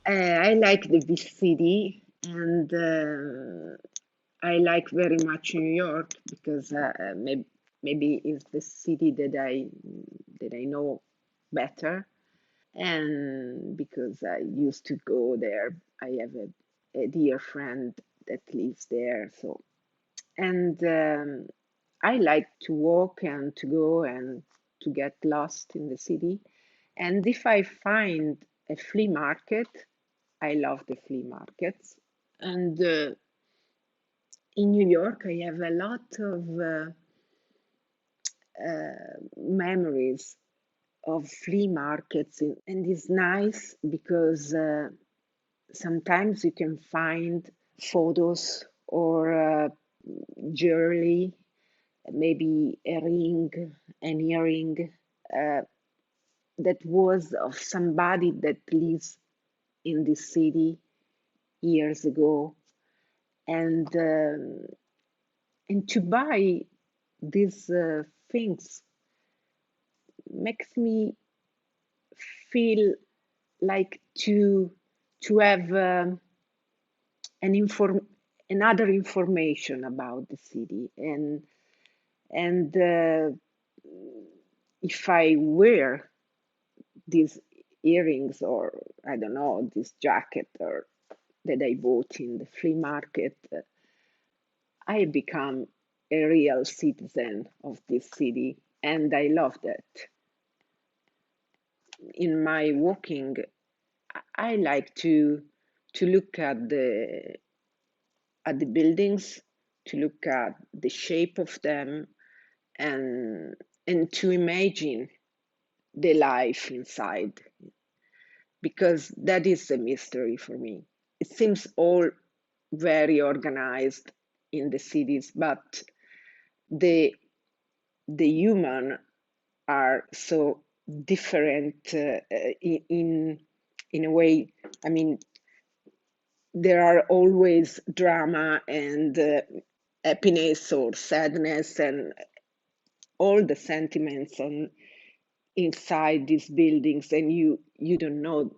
I like the big city, and I like very much New York because maybe it's the city that I know better, and because I used to go there. I have a dear friend that lives there, so and I like to walk and to go and to get lost in the city. And if I find a flea market, I love the flea markets. And in New York, I have a lot of memories of flea markets, and it's nice because sometimes you can find photos or jewelry, maybe a ring, an earring uh, that was of somebody that lives in this city years ago, and um, and to buy these things makes me feel like to have an inform another information about the city, and if I wear these earrings, or I don't know, this jacket or that I bought in the flea market, I become a real citizen of this city, and I love that. In my walking, I like to look at the buildings, to look at the shape of them, and to imagine the life inside, because that is a mystery for me. It seems all very organized in the cities, but the the human are so different in a way. I mean, there are always drama and happiness or sadness and all the sentiments on inside these buildings, and you don't know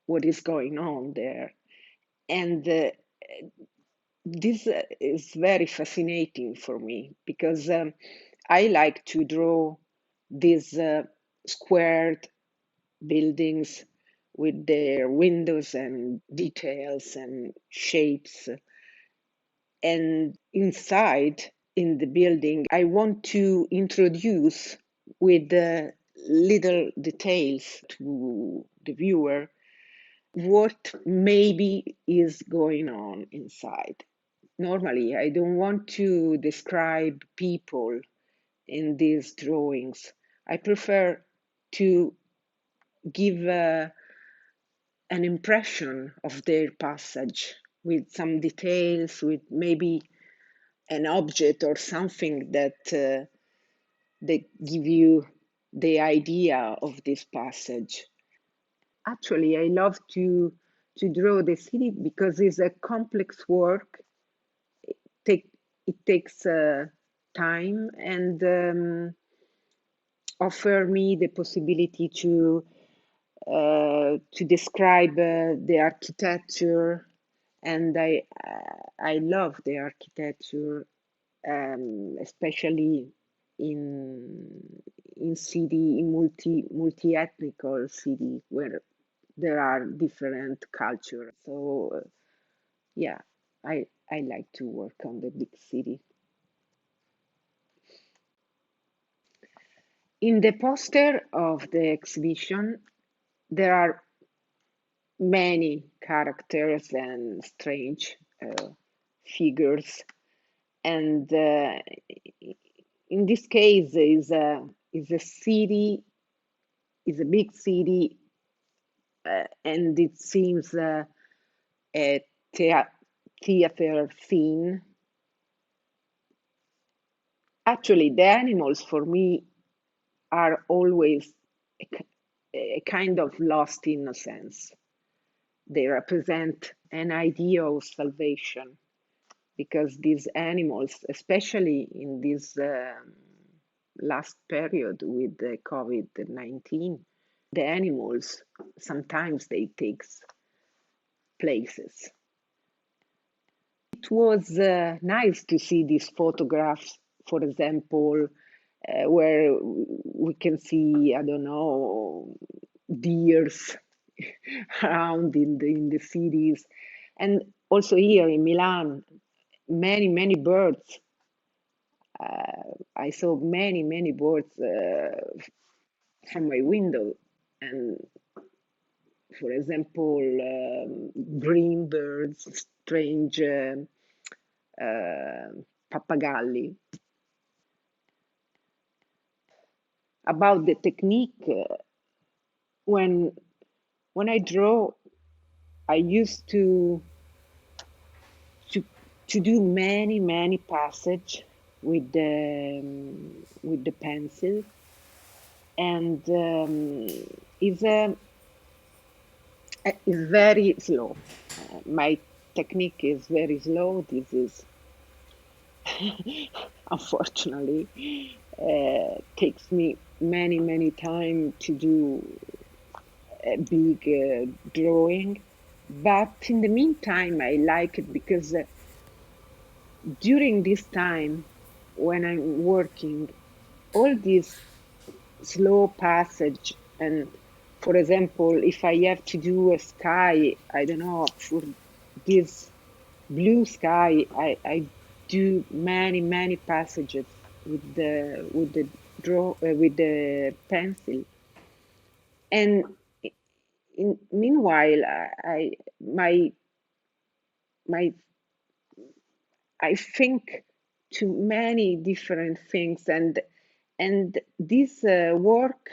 what is going on there. And this is very fascinating for me because I like to draw these squared buildings with their windows and details and shapes. And inside in the building, I want to introduce with little details to the viewer what maybe is going on inside. Normally, I don't want to describe people in these drawings. I prefer to give an impression of their passage with some details, with maybe an object or something that give you the idea of this passage. Actually, I love to draw the city because it's a complex work. Take it takes time, and offer me the possibility to describe the architecture, and I love the architecture, especially in city, in multi-ethnical city where there are different cultures. So yeah, I like to work on the big city. In the poster of the exhibition, there are many characters and strange figures, and in this case is a city, is a big city, and it seems a thea- theater scene. Actually, the animals for me are always a kind of lost innocence. They represent an idea of salvation because these animals, especially in this last period with the COVID-19, the animals sometimes they take places. It was nice to see these photographs, for example, where we can see, I don't know, deers around in the cities, and also here in Milan, many birds. I saw many birds from my window, and for example, green birds, strange pappagalli. About the technique, when I draw, I used to to do many passage with the pencil, and is very slow. My technique is very slow. This is unfortunately takes me many time to do a big drawing. But in the meantime, I like it because during this time when I'm working, all this slow passage, and for example, if I have to do a sky, I don't know, for this blue sky, I do many passages with the with the pencil, and meanwhile I my my I think to many different things, and this work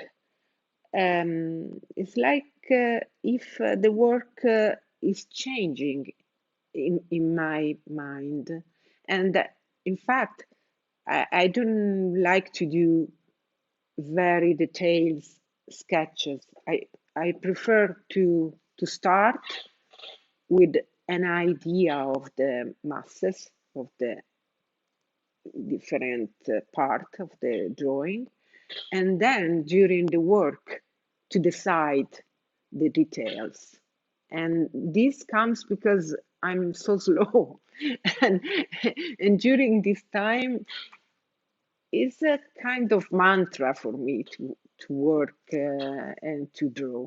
it's like if the work is changing in my mind, and in fact I don't like to do very detailed sketches. I prefer to start with an idea of the masses of the different part of the drawing, and then during the work to decide the details. And this comes because I'm so slow, and and during this time it's a kind of mantra for me to work and to draw.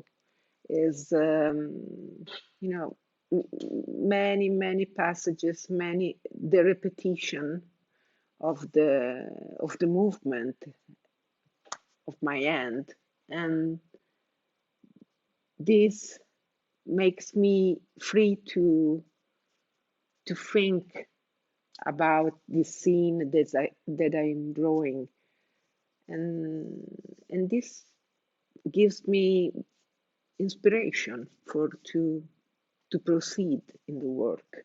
Is you know many passages, many the repetition of the movement of my hand, and this makes me free to think about this scene that I'm drawing, and this gives me inspiration for to proceed in the work.